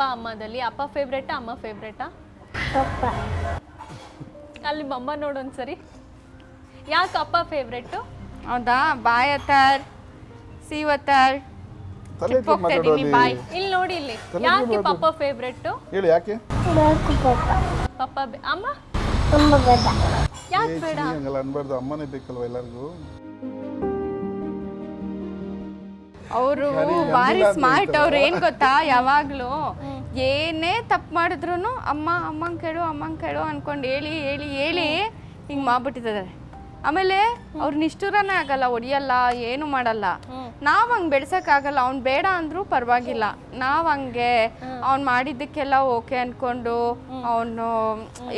ಅಪ್ಪ ಅಮ್ಮದಲ್ಲಿ ಅಪ್ಪ ಫೇವ್ರೇಟಾ ಅಮ್ಮ ಫೇವ್ರೇಟಾ? ಅಲ್ಲಿ ಅಮ್ಮ ನೋಡೊಂದ್ಸರಿ. ಯಾಕೆ ಅಪ್ಪ ಫೇವ್ರೇಟು? ಹೌದಾ? ಬಾಯ್ ಅತ್ತಾರ್ ಸೀವತ್ತಾರ್ ಬಾಯ್. ಇಲ್ಲಿ ನೋಡಿ ಇಲ್ಲಿ. ಯಾಕೆ ಪಪ್ಪ ಫೇವ್ರೇಟು? ಹೇಳಿ ಯಾಕೆ? ಪಪ್ಪ ಅಮ್ಮ ಯಾಕೆ ಬೇಡ? ಹಂಗಲ್ಲ ಅನ್ಬಾರ್ದು, ಅಮ್ಮನೇ ಬೇಕಲ್ವ ಎಲ್ಲರಿಗೂ. ಅವರು ಭಾರಿ ಸ್ಮಾರ್ಟ್. ಅವ್ರು ಏನ್ ಗೊತ್ತಾ, ಯಾವಾಗ್ಲೂ ಏನೇ ತಪ್ಪು ಮಾಡಿದ್ರು ಅಮ್ಮಂಗೆ ಕೇಳು ಅನ್ಕೊಂಡು ಹೇಳಿ ಹೇಳಿ ಹೇಳಿ ಹಿಂಗೆ ಮಾಡ್ಬಿಟ್ಟಿದ್ದಾರೆ. ಆಮೇಲೆ ಅವ್ರು ನಿಷ್ಠುರನೇ ಆಗಲ್ಲ, ಹೊಡಿಯಲ್ಲ, ಏನು ಮಾಡಲ್ಲ. ನಾವು ಹಂಗೆ ಬೆಳ್ಸೋಕ್ಕಾಗಲ್ಲ. ಅವ್ನು ಬೇಡ ಅಂದ್ರೂ ಪರವಾಗಿಲ್ಲ, ನಾವು ಹಂಗೆ ಅವ್ನು ಮಾಡಿದ್ದಕ್ಕೆಲ್ಲ ಓಕೆ ಅಂದ್ಕೊಂಡು ಅವನು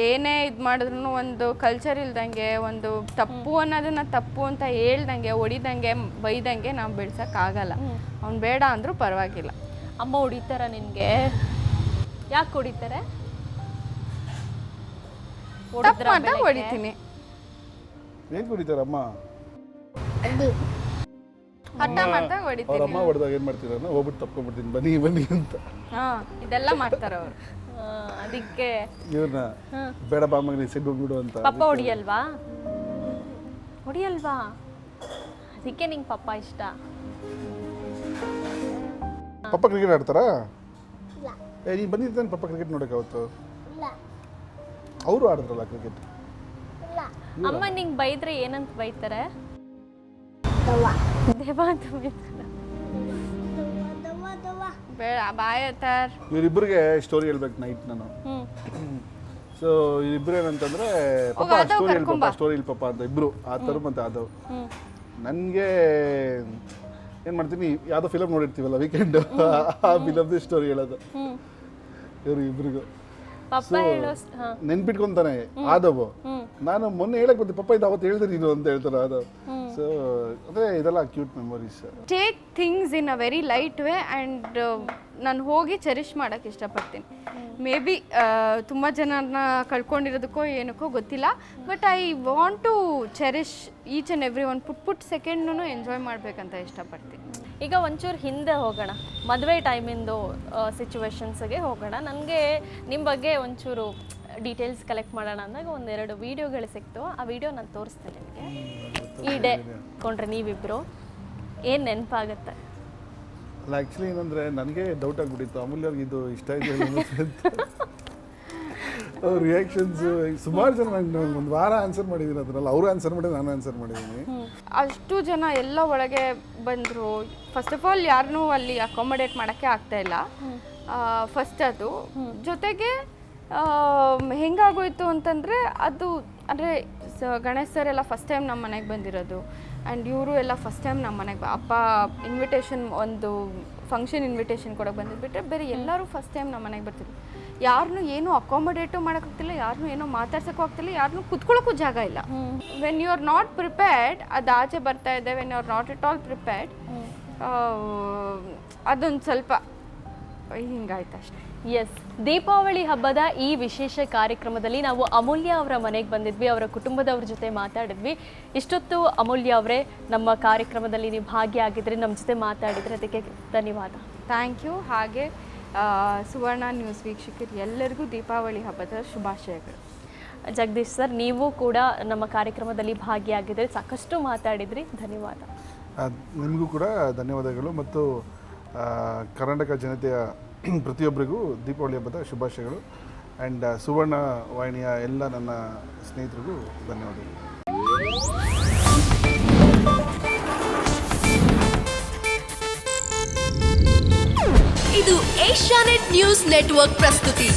ಏನೇ ಇದು ಮಾಡಿದ್ರು ಒಂದು ಕಲ್ಚರ್ ಇಲ್ದಂಗೆ, ಒಂದು ತಪ್ಪು ಅನ್ನೋದನ್ನ ತಪ್ಪು ಅಂತ ಹೇಳ್ದಂಗೆ, ಹೊಡಿದಂಗೆ, ಬೈದಂಗೆ ನಾವು ಬೆಳ್ಸೋಕ್ಕಾಗಲ್ಲ. ಅವ್ನು ಬೇಡ ಅಂದ್ರೂ ಪರವಾಗಿಲ್ಲ. ಅಮ್ಮ ಹೊಡಿತಾರ ನಿನಗೆ? ಯಾಕೆ ಹೊಡಿತಾರೆ? ತಪ್ಪು ಮಾಡ್ದಾಗ ಹೊಡಿತೀನಿ. ಹೇಗೆ ಹೊಡಿತಾರಮ್ಮ? ಹಠ ಮಾಡ್ದಾಗ ಹೊಡಿತೀನಿ. ಅವ್ರ ಅಮ್ಮ ಹೊಡೆದಾಗ ಏನು ಮಾಡ್ತೀರ? ಹೋಗ್ಬಿಟ್ಟು ತಪ್ಕೊಂಡ್ಬಿಡ್ತೀನಿ, ಬನ್ನಿ ಬನ್ನಿ ಅಂತ. ಇದೆಲ್ಲ ಮಾಡ್ತಾರೆ ಅವರು. ಅದಕ್ಕೆ ಇವ್ರನ್ನ ಬೇಡ ಬಾ ಮಗನಿ ಸಿಡ್ ಹೋಗ್ಬಿಡು ಅಂತ. ಪಪ್ಪ ಹೊಡಿಯಲ್ವಾ? ಹೊಡಿಯಲ್ವಾ? ಅದಕ್ಕೆ ನಿಂಗೆ ಪಪ್ಪ ಇಷ್ಟ. ಪಪ್ಪ ಕ್ರಿಕೆಟ್ ಆಡ್ತಾರಾ? ನೀನು ಬಂದಿದ್ದಾನೆ ಪಪ್ಪ ಕ್ರಿಕೆಟ್ ನೋಡೋಕೆ ಅವತ್ತು? ಅವರು ಆಡಿದ್ರಲ್ಲ ಕ್ರಿಕೆಟ್. ಅಮ್ಮ ನಿಂಗೆ ಬೈದ್ರೆ ಏನಂತ ಬೈತಾರೆ? ದೇವ ಅಂತ ಬೈತಾರೆ. ಬೇಡ ಬಾಯ್ ಅತ್ತಾರ್. ಇವರಿಬ್ಬರಿಗೆ ಸ್ಟೋರಿ ಹೇಳ್ಬೇಕು ನೈಟ್ ನಾನು. ಸೊ ಇಬ್ರು ಏನಂತಂದ್ರೆ ಪಪ್ಪ ಸ್ಟೋರಿ ಹೇಳಿ ಪಪ್ಪ, ಸ್ಟೋರಿ ಹೇಳಿ ಪಪ್ಪ ಅಂತ ಇಬ್ರು ಆತರು ಮತ್ತೆ ಆದವ್. ನನಗೆ ಏನು ಮಾಡ್ತೀನಿ, ಯಾವುದೋ ಫಿಲಮ್ ನೋಡಿರ್ತೀವಲ್ಲ ವೀಕೆಂಡ್, ಆ ಫಿಲಮ್ದು ಸ್ಟೋರಿ ಹೇಳೋದು ಇವರು ಇಬ್ರಿಗೂ. ನೆನ್ಪಿಟ್ಕೊಂತಾನೆ ಆದವು. ನಾನು ಮೊನ್ನೆ ಹೇಳಕ್ ಬಂದೆ ಪಪ್ಪ ಇದು ಅವತ್ತು ಹೇಳ್ದೆ ನೀನು ಅಂತ ಹೇಳ್ತಾರೆ ಆದವ್. ಸೊ ಅದೇ ಇದೆಲ್ಲ cute memories. Take things in a very light way and ನಾನು ಹೋಗಿ ಚೆರಿಷ್ ಮಾಡೋಕ್ಕೆ ಇಷ್ಟಪಡ್ತೀನಿ. ಮೇ ಬಿ ತುಂಬ ಜನರನ್ನ ಕಳ್ಕೊಂಡಿರೋದಕ್ಕೋ ಏನಕ್ಕೋ ಗೊತ್ತಿಲ್ಲ, but I want to cherish each and every one. ಪುಟ್ ಸೆಕೆಂಡ್ನು ಎಂಜಾಯ್ ಮಾಡಬೇಕಂತ ಇಷ್ಟಪಡ್ತೀನಿ. ಈಗ ಒಂಚೂರು ಹಿಂದೆ ಹೋಗೋಣ, ಮದುವೆ ಟೈಮಿಂದು ಸಿಚುವೇಶನ್ಸ್ಗೆ ಹೋಗೋಣ. ನನಗೆ ನಿಮ್ಮ ಬಗ್ಗೆ ಒಂಚೂರು ಡೀಟೇಲ್ಸ್ ಕಲೆಕ್ಟ್ ಮಾಡೋಣ ಅಂದಾಗ ಒಂದೆರಡು ವೀಡಿಯೋಗಳು ಸಿಕ್ತು. ಆ ವಿಡಿಯೋ ನಾನು ತೋರಿಸ್ತೇನೆ ನಿಮಗೆ. ಈ ಡೇ ಕೊಂಡ್ರೆ ನೀವಿಬ್ಬರು ಏನು ನೆನಪಾಗುತ್ತೆ? ಅಲ್ಲ ಆ್ಯಕ್ಚುಲಿ ಏನಂದರೆ ನನಗೆ ಡೌಟ್ ಆಗಿಬಿಟ್ಟಿತ್ತು, ಅಮೂಲ್ಯವ್ರಿಗೆ ಇದು ಇಷ್ಟ ಇದೆ ಅಂತ. ಅವ್ರ ರಿಯಾಕ್ಷನ್ಸು ಸುಮಾರು ಜನ ನಂಗೆ ಒಂದು ವಾರ ಆನ್ಸರ್ ಮಾಡಿದ್ದೀನಿ ಅದನ್ನೆಲ್ಲ. ಅವರು ಆನ್ಸರ್ ಮಾಡಿ ನಾನು ಆನ್ಸರ್ ಮಾಡಿದ್ದೀನಿ. ಅಷ್ಟು ಜನ ಎಲ್ಲ ಒಳಗೆ ಬಂದರು. ಫಸ್ಟ್ ಆಫ್ ಆಲ್ ಯಾರನ್ನೂ ಅಲ್ಲಿ ಅಕಾಮಡೇಟ್ ಮಾಡೋಕ್ಕೆ ಆಗ್ತಾಯಿಲ್ಲ. ಫಸ್ಟ್ ಅದು ಜೊತೆಗೆ ಹೆಂಗಾಗೋಯ್ತು ಅಂತಂದರೆ, ಅದು ಅಂದರೆ ಗಣೇಶ್ ಸರ್ ಎಲ್ಲ ಫಸ್ಟ್ ಟೈಮ್ ನಮ್ಮ ಮನೆಗೆ ಬಂದಿರೋದು ಆ್ಯಂಡ್ ಇವರು ಎಲ್ಲ ಫಸ್ಟ್ ಟೈಮ್ ನಮ್ಮ ಮನೆಗೆ ಅಪ್ಪ ಇನ್ವಿಟೇಷನ್, ಒಂದು ಫಂಕ್ಷನ್ ಇನ್ವಿಟೇಷನ್ ಕೊಡೋಕೆ ಬಂದಿದ್ಬಿಟ್ರೆ ಬೇರೆ ಎಲ್ಲರೂ ಫಸ್ಟ್ ಟೈಮ್ ನಮ್ಮ ಮನೆಗೆ ಬರ್ತಿದ್ರು. ಯಾರನ್ನೂ ಏನೂ ಅಕಾಮಡೇಟು ಮಾಡೋಕ್ಕಾಗ್ತಿಲ್ಲ, ಯಾರನ್ನೂ ಏನೋ ಮಾತಾಡ್ಸೋಕ್ಕೂ ಆಗ್ತಿಲ್ಲ, ಯಾರನ್ನೂ ಕುತ್ಕೊಳ್ಳೋಕ್ಕೂ ಜಾಗ ಇಲ್ಲ. When you are not prepared, ಅದು ಆಚೆ ಬರ್ತಾ ಇದೆ. When you are not at all prepared, ಅದೊಂದು ಸ್ವಲ್ಪ ಹಿಂಗಾಯ್ತು ಅಷ್ಟೇ. ಎಸ್, ದೀಪಾವಳಿ ಹಬ್ಬದ ಈ ವಿಶೇಷ ಕಾರ್ಯಕ್ರಮದಲ್ಲಿ ನಾವು ಅಮೂಲ್ಯ ಅವರ ಮನೆಗೆ ಬಂದಿದ್ವಿ. ಅವರ ಕುಟುಂಬದವ್ರ ಜೊತೆ ಮಾತಾಡಿದ್ವಿ. ಇಷ್ಟೊತ್ತು ಅಮೂಲ್ಯ ಅವರೇ ನಮ್ಮ ಕಾರ್ಯಕ್ರಮದಲ್ಲಿ ನೀವು ಭಾಗಿಯಾಗಿದ್ದರೆ, ನಮ್ಮ ಜೊತೆ ಮಾತಾಡಿದರೆ ಅದಕ್ಕೆ ಧನ್ಯವಾದ. Thank you. ಹಾಗೆ ಸುವರ್ಣ ನ್ಯೂಸ್ ವೀಕ್ಷಕರು ಎಲ್ಲರಿಗೂ ದೀಪಾವಳಿ ಹಬ್ಬದ ಶುಭಾಶಯಗಳು. ಜಗದೀಶ್ ಸರ್, ನೀವು ಕೂಡ ನಮ್ಮ ಕಾರ್ಯಕ್ರಮದಲ್ಲಿ ಭಾಗಿಯಾಗಿದ್ದರೆ, ಸಾಕಷ್ಟು ಮಾತಾಡಿದ್ರಿ. ಧನ್ಯವಾದ. ನಿಮಗೂ ಕೂಡ ಧನ್ಯವಾದಗಳು. ಮತ್ತು ಕರ್ನಾಟಕ ಜನತೆಯ ಪ್ರತಿಯೊಬ್ಬರಿಗೂ ದೀಪಾವಳಿ ಹಬ್ಬದ ಶುಭಾಶಯಗಳು. ಆ್ಯಂಡ್ ಸುವರ್ಣ ವಾಹಿನಿಯ ಎಲ್ಲ ನನ್ನ ಸ್ನೇಹಿತರಿಗೂ ಧನ್ಯವಾದಗಳು. ಇದು ಏಷ್ಯಾನೆಟ್ ನ್ಯೂಸ್ ನೆಟ್ವರ್ಕ್ ಪ್ರಸ್ತುತಿ.